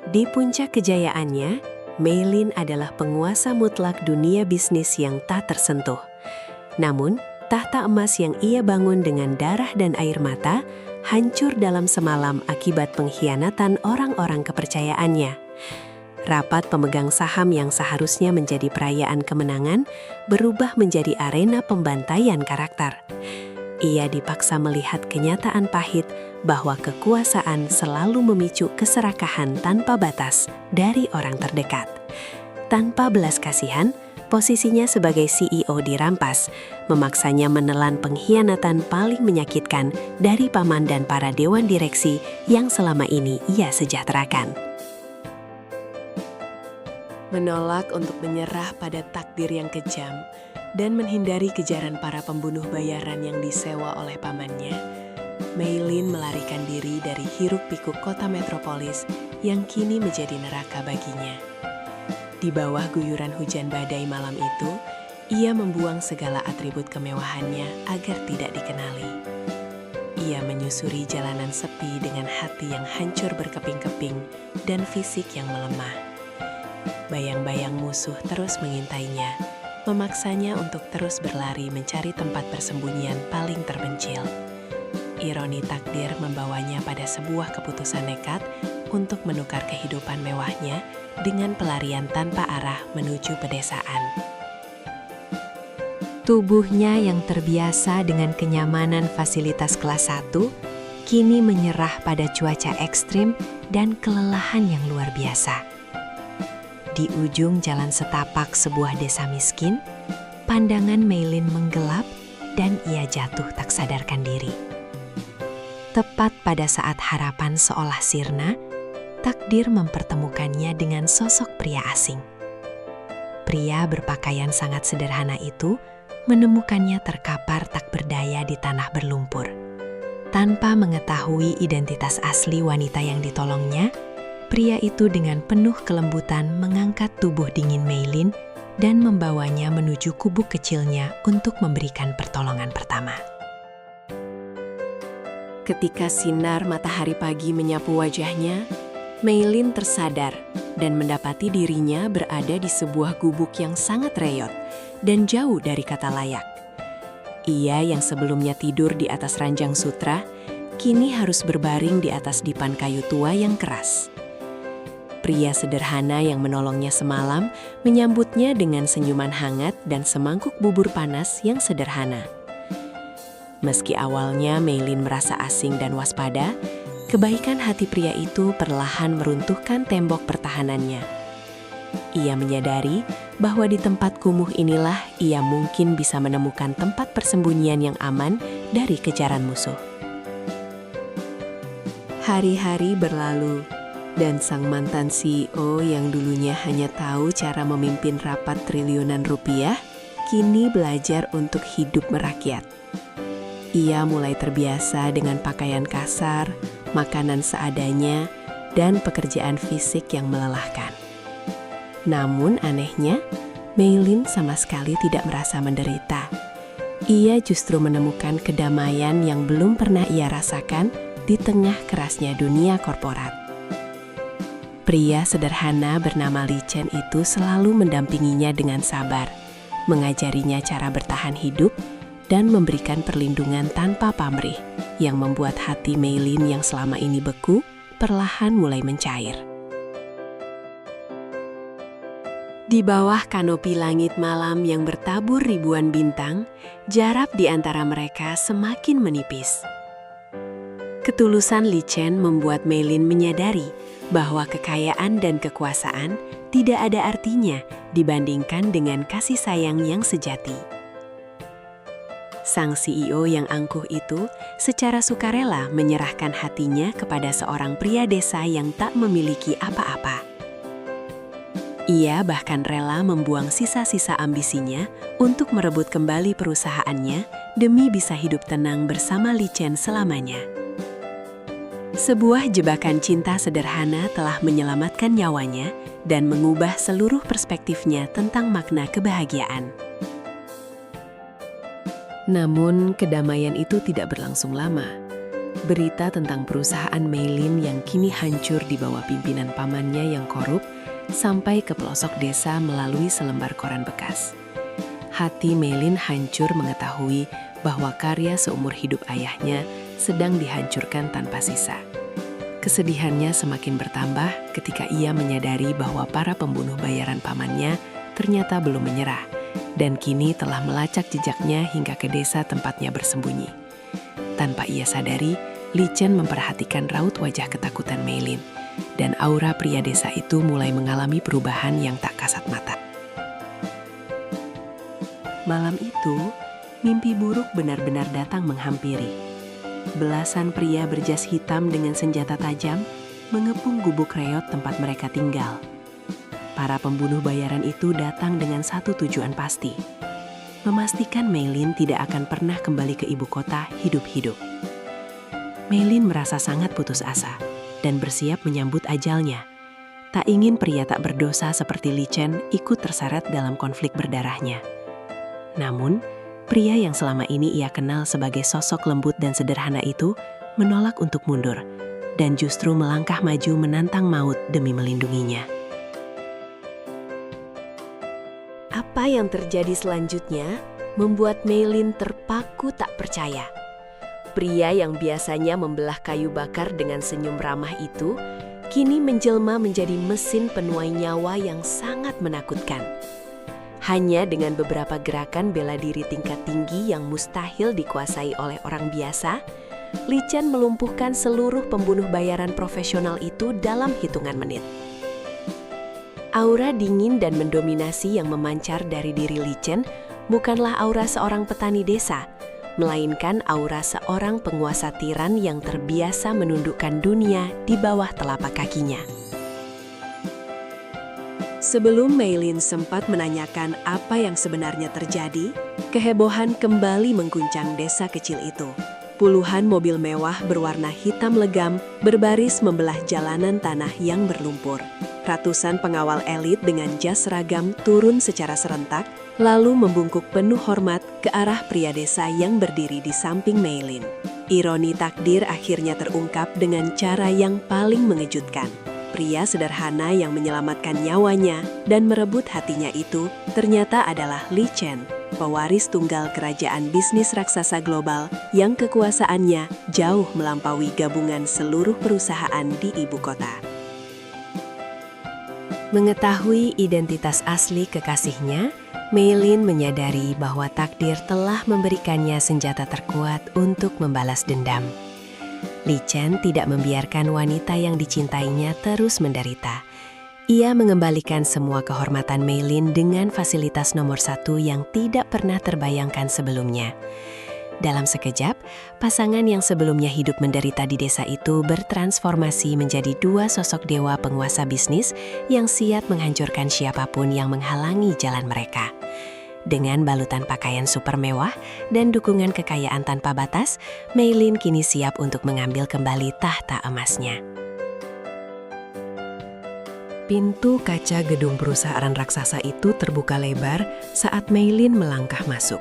Di puncak kejayaannya, Mei Lin adalah penguasa mutlak dunia bisnis yang tak tersentuh. Namun, tahta emas yang ia bangun dengan darah dan air mata hancur dalam semalam akibat pengkhianatan orang-orang kepercayaannya. Rapat pemegang saham yang seharusnya menjadi perayaan kemenangan berubah menjadi arena pembantaian karakter. Ia dipaksa melihat kenyataan pahit bahwa kekuasaan selalu memicu keserakahan tanpa batas dari orang terdekat. Tanpa belas kasihan, posisinya sebagai CEO dirampas, memaksanya menelan pengkhianatan paling menyakitkan dari paman dan para dewan direksi yang selama ini ia sejahterakan. Menolak untuk menyerah pada takdir yang kejam dan menghindari kejaran para pembunuh bayaran yang disewa oleh pamannya, Mei Lin melarikan diri dari hiruk-pikuk kota metropolis yang kini menjadi neraka baginya. Di bawah guyuran hujan badai malam itu, ia membuang segala atribut kemewahannya agar tidak dikenali. Ia menyusuri jalanan sepi dengan hati yang hancur berkeping-keping dan fisik yang melemah. Bayang-bayang musuh terus mengintainya, memaksanya untuk terus berlari mencari tempat persembunyian paling terpencil. Ironi takdir membawanya pada sebuah keputusan nekat untuk menukar kehidupan mewahnya dengan pelarian tanpa arah menuju pedesaan. Tubuhnya yang terbiasa dengan kenyamanan fasilitas kelas 1, kini menyerah pada cuaca ekstrim dan kelelahan yang luar biasa. Di ujung jalan setapak sebuah desa miskin, pandangan Mei Lin menggelap dan ia jatuh tak sadarkan diri. Tepat pada saat harapan seolah sirna, takdir mempertemukannya dengan sosok pria asing. Pria berpakaian sangat sederhana itu menemukannya terkapar tak berdaya di tanah berlumpur. Tanpa mengetahui identitas asli wanita yang ditolongnya, pria itu dengan penuh kelembutan mengangkat tubuh dingin Mei Lin dan membawanya menuju kubuk kecilnya untuk memberikan pertolongan pertama. Ketika sinar matahari pagi menyapu wajahnya, Mei Lin tersadar dan mendapati dirinya berada di sebuah gubuk yang sangat reyot dan jauh dari kata layak. Ia yang sebelumnya tidur di atas ranjang sutra, kini harus berbaring di atas dipan kayu tua yang keras. Pria sederhana yang menolongnya semalam menyambutnya dengan senyuman hangat dan semangkuk bubur panas yang sederhana. Meski awalnya Mei Lin merasa asing dan waspada, kebaikan hati pria itu perlahan meruntuhkan tembok pertahanannya. Ia menyadari bahwa di tempat kumuh inilah ia mungkin bisa menemukan tempat persembunyian yang aman dari kejaran musuh. Hari-hari berlalu, dan sang mantan CEO yang dulunya hanya tahu cara memimpin rapat triliunan rupiah, kini belajar untuk hidup merakyat. Ia mulai terbiasa dengan pakaian kasar, makanan seadanya, dan pekerjaan fisik yang melelahkan. Namun anehnya, Mei Lin sama sekali tidak merasa menderita. Ia justru menemukan kedamaian yang belum pernah ia rasakan di tengah kerasnya dunia korporat. Pria sederhana bernama Li Chen itu selalu mendampinginya dengan sabar, mengajarinya cara bertahan hidup, dan memberikan perlindungan tanpa pamrih, yang membuat hati Mei Lin yang selama ini beku, perlahan mulai mencair. Di bawah kanopi langit malam yang bertabur ribuan bintang, jarak di antara mereka semakin menipis. Ketulusan Li Chen membuat Mei Lin menyadari bahwa kekayaan dan kekuasaan tidak ada artinya dibandingkan dengan kasih sayang yang sejati. Sang CEO yang angkuh itu secara sukarela menyerahkan hatinya kepada seorang pria desa yang tak memiliki apa-apa. Ia bahkan rela membuang sisa-sisa ambisinya untuk merebut kembali perusahaannya demi bisa hidup tenang bersama Li Chen selamanya. Sebuah jebakan cinta sederhana telah menyelamatkan nyawanya dan mengubah seluruh perspektifnya tentang makna kebahagiaan. Namun, kedamaian itu tidak berlangsung lama. Berita tentang perusahaan Meilin yang kini hancur di bawah pimpinan pamannya yang korup sampai ke pelosok desa melalui selembar koran bekas. Hati Meilin hancur mengetahui bahwa karya seumur hidup ayahnya sedang dihancurkan tanpa sisa. Kesedihannya semakin bertambah ketika ia menyadari bahwa para pembunuh bayaran pamannya ternyata belum menyerah dan kini telah melacak jejaknya hingga ke desa tempatnya bersembunyi. Tanpa ia sadari, Li Chen memperhatikan raut wajah ketakutan Meilin, dan aura pria desa itu mulai mengalami perubahan yang tak kasat mata. Malam itu, mimpi buruk benar-benar datang menghampiri. Belasan pria berjas hitam dengan senjata tajam mengepung gubuk reot tempat mereka tinggal. Para pembunuh bayaran itu datang dengan satu tujuan pasti, memastikan Meilin tidak akan pernah kembali ke ibu kota hidup-hidup. Meilin merasa sangat putus asa dan bersiap menyambut ajalnya. Tak ingin pria tak berdosa seperti Li Chen ikut terseret dalam konflik berdarahnya. Namun, pria yang selama ini ia kenal sebagai sosok lembut dan sederhana itu menolak untuk mundur dan justru melangkah maju menantang maut demi melindunginya. Apa yang terjadi selanjutnya membuat Meilin terpaku tak percaya. Pria yang biasanya membelah kayu bakar dengan senyum ramah itu kini menjelma menjadi mesin penuai nyawa yang sangat menakutkan. Hanya dengan beberapa gerakan bela diri tingkat tinggi yang mustahil dikuasai oleh orang biasa, Li Chen melumpuhkan seluruh pembunuh bayaran profesional itu dalam hitungan menit. Aura dingin dan mendominasi yang memancar dari diri Li Chen bukanlah aura seorang petani desa, melainkan aura seorang penguasa tiran yang terbiasa menundukkan dunia di bawah telapak kakinya. Sebelum Meilin sempat menanyakan apa yang sebenarnya terjadi, kehebohan kembali mengguncang desa kecil itu. Puluhan mobil mewah berwarna hitam legam berbaris membelah jalanan tanah yang berlumpur. Ratusan pengawal elit dengan jas seragam turun secara serentak, lalu membungkuk penuh hormat ke arah pria desa yang berdiri di samping Meilin. Ironi takdir akhirnya terungkap dengan cara yang paling mengejutkan. Pria sederhana yang menyelamatkan nyawanya dan merebut hatinya itu ternyata adalah Li Chen, pewaris tunggal kerajaan bisnis raksasa global yang kekuasaannya jauh melampaui gabungan seluruh perusahaan di ibu kota. Mengetahui identitas asli kekasihnya, Meilin menyadari bahwa takdir telah memberikannya senjata terkuat untuk membalas dendam. Li Chen tidak membiarkan wanita yang dicintainya terus menderita. Ia mengembalikan semua kehormatan Meilin dengan fasilitas nomor 1 yang tidak pernah terbayangkan sebelumnya. Dalam sekejap, pasangan yang sebelumnya hidup menderita di desa itu bertransformasi menjadi dua sosok dewa penguasa bisnis yang siap menghancurkan siapapun yang menghalangi jalan mereka. Dengan balutan pakaian super mewah dan dukungan kekayaan tanpa batas, Meilin kini siap untuk mengambil kembali tahta emasnya. Pintu kaca gedung perusahaan raksasa itu terbuka lebar saat Meilin melangkah masuk,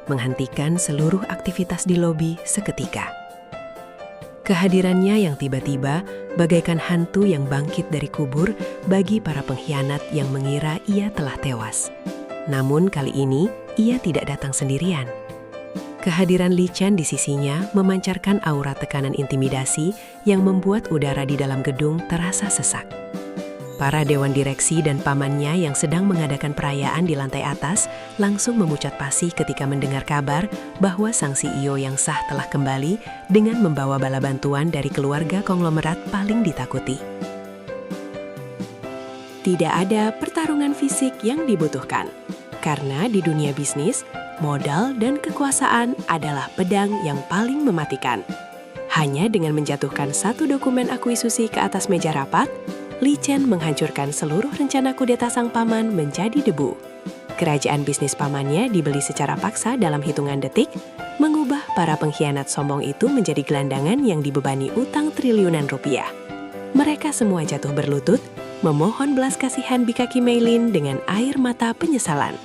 menghentikan seluruh aktivitas di lobi seketika. Kehadirannya yang tiba-tiba bagaikan hantu yang bangkit dari kubur bagi para pengkhianat yang mengira ia telah tewas. Namun kali ini, ia tidak datang sendirian. Kehadiran Li Chen di sisinya memancarkan aura tekanan intimidasi yang membuat udara di dalam gedung terasa sesak. Para dewan direksi dan pamannya yang sedang mengadakan perayaan di lantai atas langsung memucat pasi ketika mendengar kabar bahwa sang CEO yang sah telah kembali dengan membawa bala bantuan dari keluarga konglomerat paling ditakuti. Tidak ada pertarungan fisik yang dibutuhkan, karena di dunia bisnis, modal dan kekuasaan adalah pedang yang paling mematikan. Hanya dengan menjatuhkan satu dokumen akuisisi ke atas meja rapat, Li Chen menghancurkan seluruh rencana kudeta sang paman menjadi debu. Kerajaan bisnis pamannya dibeli secara paksa dalam hitungan detik, mengubah para pengkhianat sombong itu menjadi gelandangan yang dibebani utang triliunan rupiah. Mereka semua jatuh berlutut, memohon belas kasihan Bikaki Meilin dengan air mata penyesalan.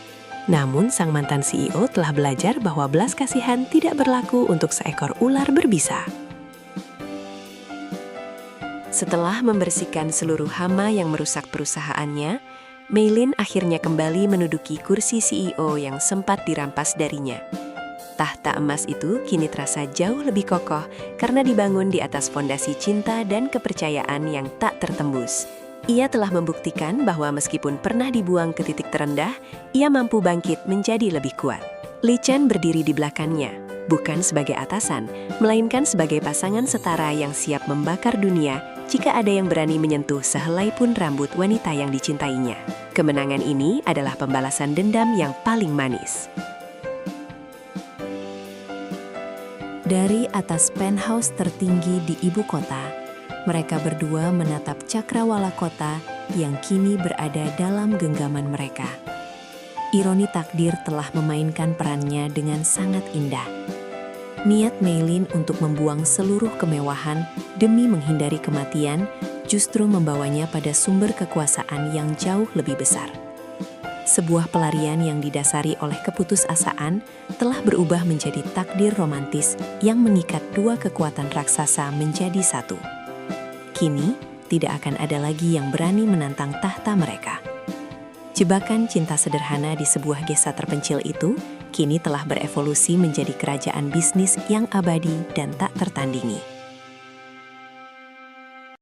Namun sang mantan CEO telah belajar bahwa belas kasihan tidak berlaku untuk seekor ular berbisa. Setelah membersihkan seluruh hama yang merusak perusahaannya, Mei-lin akhirnya kembali menduduki kursi CEO yang sempat dirampas darinya. Tahta emas itu kini terasa jauh lebih kokoh karena dibangun di atas fondasi cinta dan kepercayaan yang tak tertembus. Ia telah membuktikan bahwa meskipun pernah dibuang ke titik terendah, ia mampu bangkit menjadi lebih kuat. Li Chen berdiri di belakangnya, bukan sebagai atasan, melainkan sebagai pasangan setara yang siap membakar dunia jika ada yang berani menyentuh sehelai pun rambut wanita yang dicintainya. Kemenangan ini adalah pembalasan dendam yang paling manis. Dari atas penthouse tertinggi di ibu kota, mereka berdua menatap cakrawala kota yang kini berada dalam genggaman mereka. Ironi takdir telah memainkan perannya dengan sangat indah. Niat Mei-lin untuk membuang seluruh kemewahan demi menghindari kematian justru membawanya pada sumber kekuasaan yang jauh lebih besar. Sebuah pelarian yang didasari oleh keputusasaan telah berubah menjadi takdir romantis yang mengikat dua kekuatan raksasa menjadi satu. Kini, tidak akan ada lagi yang berani menantang tahta mereka. Jebakan cinta sederhana di sebuah desa terpencil itu kini telah berevolusi menjadi kerajaan bisnis yang abadi dan tak tertandingi.